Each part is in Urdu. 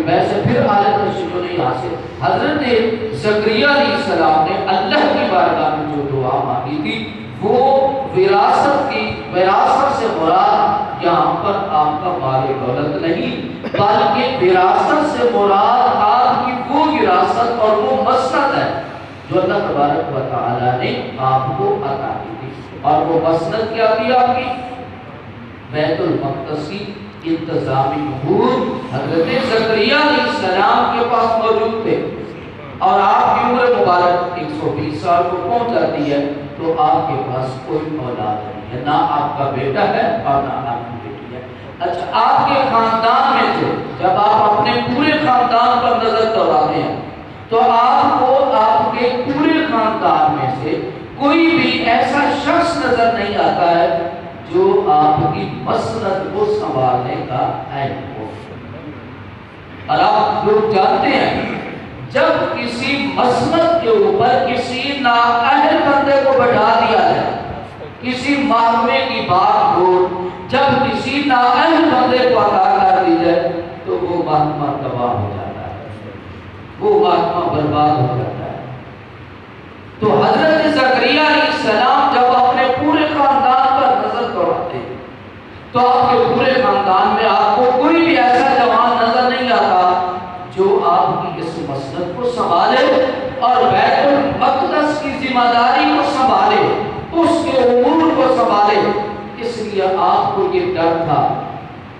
ویسے پھر حالت تشریف نہیں حاصل. حضرت زکریا علیہ السلام نے اللہ کی بارگاہ میں جو دعا مانگی تھی وہ وراثت سے مراد یہاں پر آپ کا مال دولت نہیں، بلکہ وراثت سے مراد آپ کی وہ وراثت اور وہ مسند ہے جو اللہ تبارک و تعالی نے آپ کو عطا کی تھی. اور وہ مسند کیا تھی آپ کی؟ بیت المقدس کی انتظامی امور حضرت زکریا علیہ السلام کے پاس موجود تھے. اور آپ کی عمر مبارک 120 سال کو پہنچ جاتی ہے تو آپ کے پاس کوئی اولاد نہیں ہے، نہ آپ کا بیٹا ہے اور نہ آپ کی بیٹی ہے. اچھا، آپ کے خاندان میں سے جب آپ اپنے پورے خاندان پر نظر دوڑاتے ہیں تو آپ کو آپ کے پورے خاندان میں سے کوئی بھی ایسا شخص نظر نہیں آتا ہے جو آپ کی مسند کو سنبھالنے کا اہل ہو. اور آپ لوگ جانتے ہیں جب کسی مسند کے اوپر کسی نااہل بندے کو بٹھا دیا جائے، کسی محکمے کی بات ہو جب کسی نااہل بندے کو عطا کر دی جائے تو وہ محکمہ تباہ ہو جاتا ہے، وہ محکمہ برباد ہو جاتا ہے. تو حضرت زکریا علیہ السلام جب اپنے پورے خاندان پر نظر دوڑاتے ہیں تو آپ کے پورے خاندان میں آپ کو کوئی بھی ایسا جوان نظر نہیں آتا جو آپ کی اس مسند کو سنبھالے اور بیت المقدس کی ذمہ داری کو سنبھالے، اس کے امور کو سنبھالے. اس لیے آپ کو یہ ڈر تھا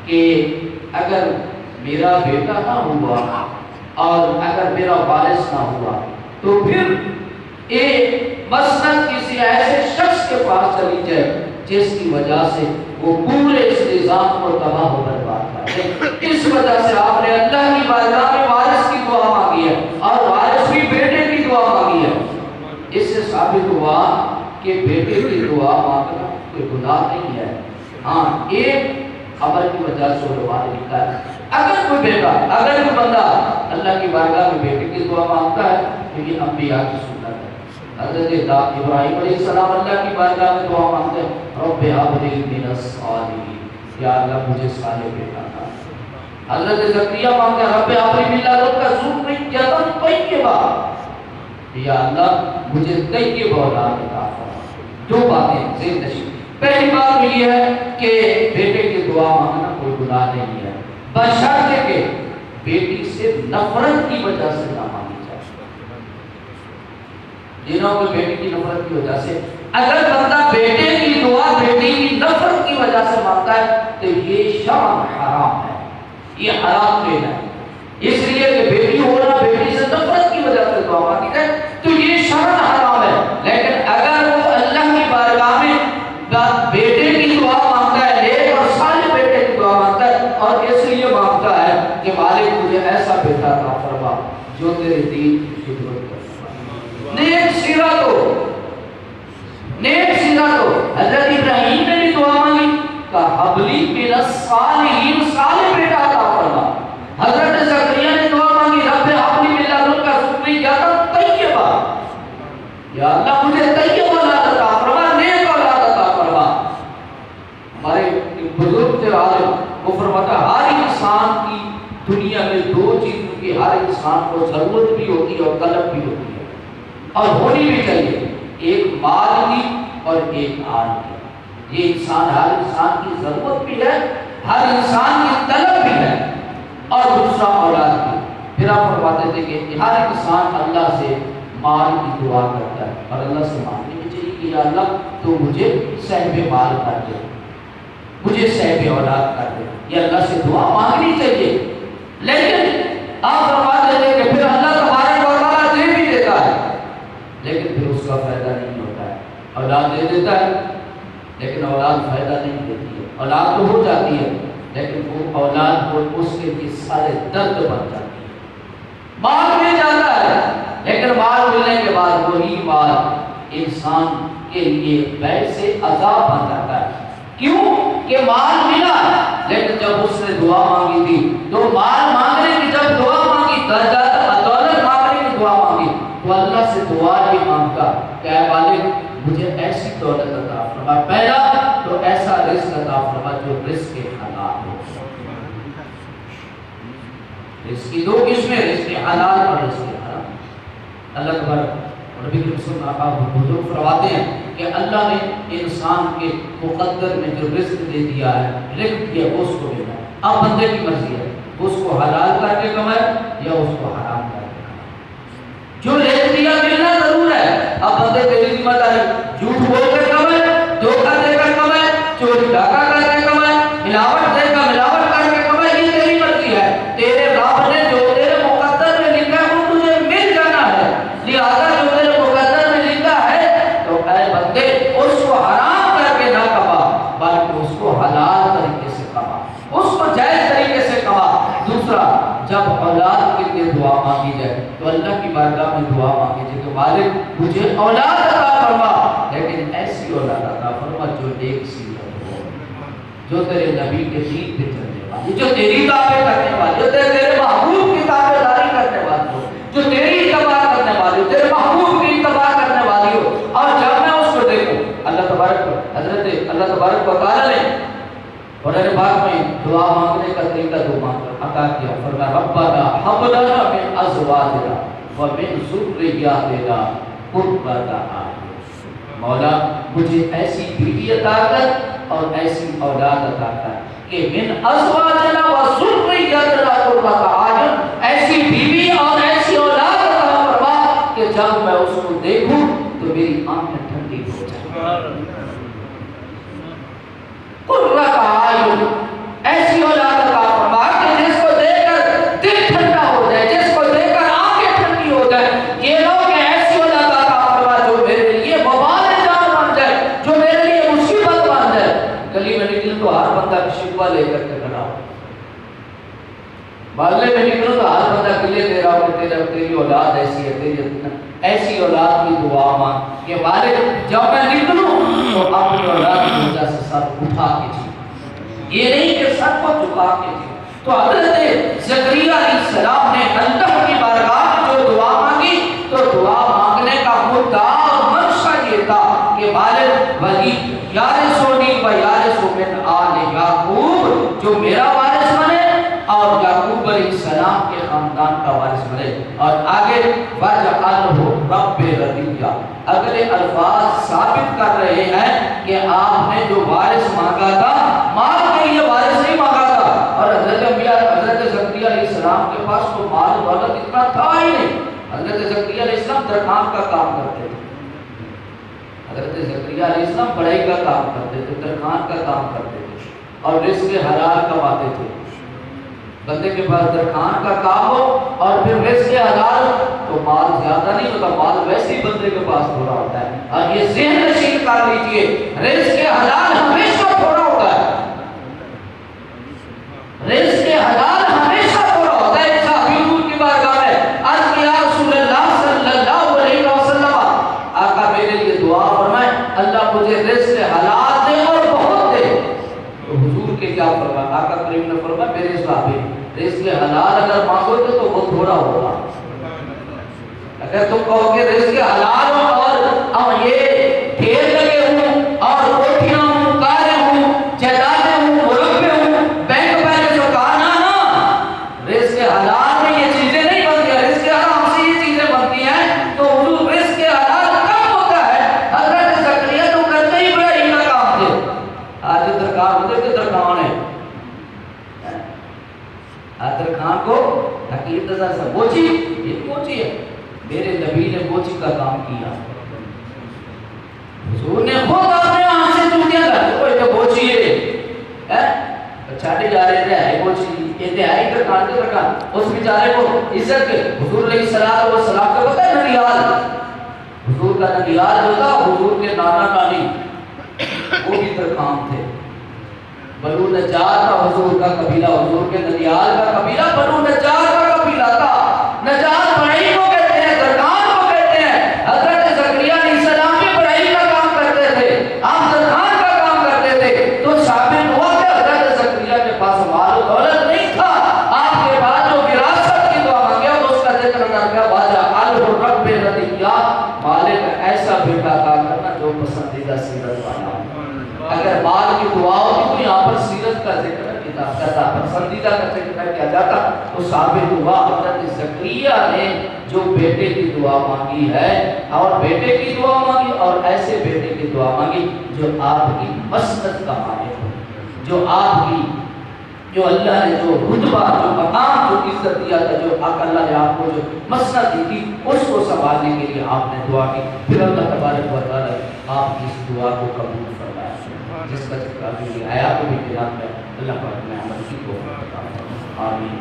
کہ اگر میرا بیٹا نہ ہوا اور اگر میرا وارث نہ ہوا تو پھر ایک مسند کسی ایسے شخص کے پاس چلی جائے جس کی وجہ سے وہ پورے اس نظام کو تباہ و برباد کر دے. اس وجہ سے آپ نے اللہ کی بارگاہ میں وارث کی دعا مانگی ہے اور وارث بھی بیٹے کی دعا مانگی ہے. اس سے ثابت ہوا کہ بیٹے کی دعا مانگنا کوئی گناہ نہیں ہے. ہاں، ایک عمل کی وجہ سے علماء نے لکھا ہے اگر کوئی بندہ اللہ کی بارگاہ میں بیٹے کی دعا مانگتا ہے تو یہ انبیاء کی سنت ہے. حضرت ابراہیم علیہ السلام اللہ کی بارگاہ میں دعا مانگتے ہیں رب هب لي من الصالحين، یا اللہ مجھے صالح بیٹا عطا. حضرت زکریا مانگتے ہیں رب هب لي من لدنك ذرية طیبہ، یا اللہ مجھے طیب اولاد عطا فرما. دو باتیں ذہن نشین. پہلی بات یہ ہے کہ بیٹے کی دعا مانگنا کوئی گناہ نہیں ہے بشرط کہ بیٹی سے نفرت کی وجہ سے نہ مانگی جائے. جنہوں کو بیٹی کی نفرت کی وجہ سے، اگر بندہ بیٹے کی دعا بیٹی کی نفرت کی وجہ سے مانگتا ہے تو یہ شرعاً حرام ہے، یہ حرام فعل ہے. اس لیے کہ بیٹی ہونا بیٹی سے نفرت کی وجہ سے دعا مانگی جائے تو یہ شرعاً حرام ہے. لیکن اگر وہ اللہ کی بارگاہ میں بیٹے کی دعا مانگتا ہے، نیک اور صالح بیٹے کی دعا مانگتا ہے اور اس لیے مانگتا ہے کہ مالک مجھے ایسا بیٹا عطا فرما جو تیرے دین کی خدمت کرے، نیک سیرت ہو. حضرت ابراہیم نے بھی دعا مانگی کہا هب لي من الصالحين، صالح بیٹا عطا فرما. حضرت زکریا نے دعا مانگی رب هب لي من لدنك ذرية طیبہ، یا اللہ مجھے طیب اولاد عطا فرما، نیک اولاد عطا فرما. ہمارے بزرگ تھے عالم، وہ فرماتا ہر انسان کی دنیا میں دو چیزوں کی ہر انسان کو ضرورت بھی ہوتی ہے اور طلب بھی ہوتی ہے اور ہونی بھی چاہیے، ایک مال کی اور ایک آل کی. یہ ہر انسان کی ضرورت بھی ہے، ہر انسان کی طلب بھی ہے، اور دوسرا اولاد کی. پھر آپ فرماتے تھے کہ ہر انسان اللہ سے مال کی دعا کرتا ہے اور اللہ سے مانگنے بھی چاہیے کہ یا اللہ تو مجھے صاحب مال کر دے، مجھے صاحب اولاد کر دے. یہ اللہ سے دعا مانگنی چاہیے. لیکن آپ فرماتے تھے کہ پھر اللہ تبارک و تعالیٰ دے بھی دیتا ہے لیکن پھر اس کا فائدہ نہیں ہوتا ہے. اولاد دے دیتا ہے لیکن اولاد فائدہ نہیں دیتی ہے. اولاد تو ہو جاتی ہے لیکن وہ اولاد کو اس کے بھی سارے درد بن جاتی ہے. مال مل جاتا ہے لیکن مال ملنے کے بعد وہی مال انسان کے لیے بیع سے عذاب بن جاتا ہے. کیوں کہ مال ملا لیکن جب اس نے دعا مانگی تھی تو مال مانگنے کی جب دعا مانگی دولت مانگنے کی دعا مانگی تو اللہ سے دعا ہی مانگتا کہ اے مالک مجھے ایسی دولت عطا فرما، پہلا تو ایسا رزق عطا فرما جو رزق کے حلال ہو. رزق کی دو قسمیں، رزق حلال اور رزق حرام۔ اللہ تبارک نبی کے رسول بزرگ فرماتے ہیں کہ اللہ نے انسان کے مقدر میں جو رزق دے دیا ہے، لکھ دیا، وہ اس کو دینا ہے۔ اب بندے کی مرضی ہے اس کو حلال کر کے کمائے یا اس کو حرام کر کے کمائے۔ جو لکھ دیا ملنا ضرور ہے، اب بندے تیری ذمہ داری جھوٹ بول کر کمائے، دھوکہ دے کر کمائے، چوری ڈاکہ کر کے کمائے، ملاوٹ دے کر ملاوٹ کر کے کمائے، یہ تیری مرضی ہے۔ تیرے رب نے جو تیرے مقدر میں لکھا ہے وہ تجھے مل جانا ہے، لہذا جو تیرے مقدر میں لکھا ہے تو اے بندے اس کو حرام کر کے نہ کما، بلکہ اس کو حلال طریقے سے کما، اس کو جائز طریقے سے کما۔ دوسرا، جب اولاد کے لیے دعا مانگی جائے تو اللہ کی بارگاہ میں دعا مانگی جائے کہ مالک مجھے اولاد عطا فرما، لیکن ایسی اولاد عطا فرما جو ایک سیرت ہو، جو تیرے نبی کے دین پہ چلنے والی، جو تیری تابع کرنے والی، جو تیرے محبوب کی تابع داری کرنے والی ہو، جو تیری اتباع کرنے والی ہو، تیرے محبوب کی اتباع کرنے والی ہو۔ اور جب میں اس کو دیکھوں، اللہ تبارک و تعالی نے قرآن پاک میں دعا مانگنے کا طریقہ دو عطا کیا، فرمایا ربنا ہب لنا من ازواجنا ومن ذریاتنا قرۃ اعین، مولا مجھے ایسی بیوی عطا کر اور ایسی اولاد عطا کر کہ من ازواجنا وذریاتنا قرۃ اعین، ایسی بیوی اور ایسی اولاد عطا فرما کہ جب میں اس کو دیکھوں تو میری آنکھیں ٹھنڈی ہو جائیں۔ قرۃ اعین، ایسی اولاد عطا فرما کہ جس کو دیکھ کر دل ٹھنڈا ہو جائے، جس کو دیکھ کر آنکھیں ٹھنڈی ہو جائے۔ یہ لوگ ایسی اولاد عطا فرما جو میرے لیے وبال جان بن جائے، جو میرے لیے مصیبت بن جائے۔ گلی میں نکلوں تو ہر بندہ شکوہ لے کر کے کھڑا ہو، محلے میں نکلوں تو ہر بندہ گلے دے رہا ہو کہ تیری اولاد ایسی ہے، تیری ایسی اولاد کی دعا مانگ کہ مالک جب میں نکلوں تو اپنی اولاد کی وجہ سے سر اٹھا کے جی، یہ نہیں کہ سر کو جھکا کے جی۔ تو حضرت زکریا علیہ السلام نے اللہ کی بارگاہ میں جو دعا مانگی تو دعا مانگنے کا مدعا اور منشا یہ تھا کہ مالک ولی یارثونی و یارث من آل یعقوب، جو میرا وارث بنے اور یعقوب علیہ السلام کے خاندان کا وارث بنے۔ اور آگے وَجَعَلْهُ رَبِّ رَضِيًّا، اگلے الفاظ ثابت کر رہے ہیں کہ آپ نے جو وارث مانگا تھا، مال کے لیے وارث نہیں مانگا تھا۔ اور حضرت زکریا علیہ السلام کے پاس تو مال دولت اتنا تھا ہی نہیں۔ حضرت زکریا علیہ السلام درخان کا کام کرتے تھے، حضرت زکریا علیہ السلام بڑھائی کا کام کرتے تھے، درخان کا کام کرتے تھے اور رزق حلال کماتے تھے۔ بندے کے پاس درخان کا کام ہو اور پھر رزق حلال تو مال زیادہ نہیں ہوتا، مال ویسے ہی بندے کے پاس تھوڑا ہوتا ہے۔ اور یہ ذہن نشین کر لیجئے، رزق حلال ہمیشہ تھوڑا ہوتا ہے، رزق حلال ہمیشہ تھوڑا ہوتا ہے۔ صحابی حضور کی بارگاہ میں عرض کیا رسول اللہ صلی اللہ علیہ وسلم، آقا میرے لیے دعا فرمائیں اللہ مجھے رزق حلال دے اور بہت دے۔ تو حضور کے کیا فرمایا؟ آقا کریم نے فرمایا میرے صحابی رزق حلال اگر مانگو گے تو وہ تھوڑا ہوگا، اگر تم کہو گے رزق حلال اور یہ ڈھیر لگے ہوں اور کوٹھیاں ہوں، کاریں ہوں، جائیدادیں ہوں، مربع ہوں، بینک بیلنس ہو، کہا نا رزق حلال میں یہ چیزیں نہیں بنتی ہیں، رزق حرام سے یہ چیزیں بنتی ہیں۔ تو حضور رزق حلال کب ہوتا ہے؟ حضرت زکریا تو کرتے ہی بڑھائی کا کام تھے، آج درکار ہوتے کہ درکان ہے، درخان کو حقیقت سے بوچی، یہ بوچی ہے، میرے نبی نے بوچی کا کام کیا، حضور نے خود اپنے آنکھ سے چوٹیاں کر کوئی تو بوچی ہے، چھاٹے جا رہے تھے ہے بوچی، یہ دہائی درخان کے درخان، اس بیچارے کو عزت کے حضور علیہ السلام کا پتہ ہے ننیال، حضور کا ننیال جو تھا حضور کے نانا نانی وہ بھی درخان تھے، بنو نجار کا حضور کا قبیلہ، حضور کے ننیال کا قبیلہ بنو نجار کا قبیلہ تھا۔ نجار بڑائی کو کہتے ہیں، درخان کو کہتے ہیں۔ حضرت زکریا علیہ السلام بھی بڑائی کا کام کرتے تھے، آپ درخان کا کام کرتے تھے۔ تو ثابت ہوا کہ حضرت زکریا کے پاس مال و دولت نہیں تھا، آپ کے پاس جو وراثت کی دعا مانگے اس کا ذکر کر کے وَجَعَلْهُ رَبِّ رَضِيًّا، مالک ایسا بیٹا عطا کرنا جو پسندیدہ سیرت والا ہو۔ اگر مال کی دعا ہوتی تو یہاں پر سیرت کا ذکر کتاب کا تھا، پسندیدہ کا ذکر کیا جاتا۔ ثابت ہوا حضرت زکریا نے جو بیٹے کی دعا مانگی ہے، اور بیٹے کی دعا مانگی، اور ایسے بیٹے کی دعا مانگی جو آپ کی مسند کا مالک ہو، جو آپ کی، جو اللہ نے جو رتبہ، جو مقام، جو عزت دیا تھا، جو اللہ نے آپ کو جو مسند دی تھی، اس کو سنبھالنے کے لیے آپ نے دعا کی۔ پھر اللہ تبارک و تعالیٰ آپ کی اس دعا کو قبول فرمایا، جس کا ذکر ابھی آیا کو بھی جناب میں اللہ پاک نے عمل کی کو آمین۔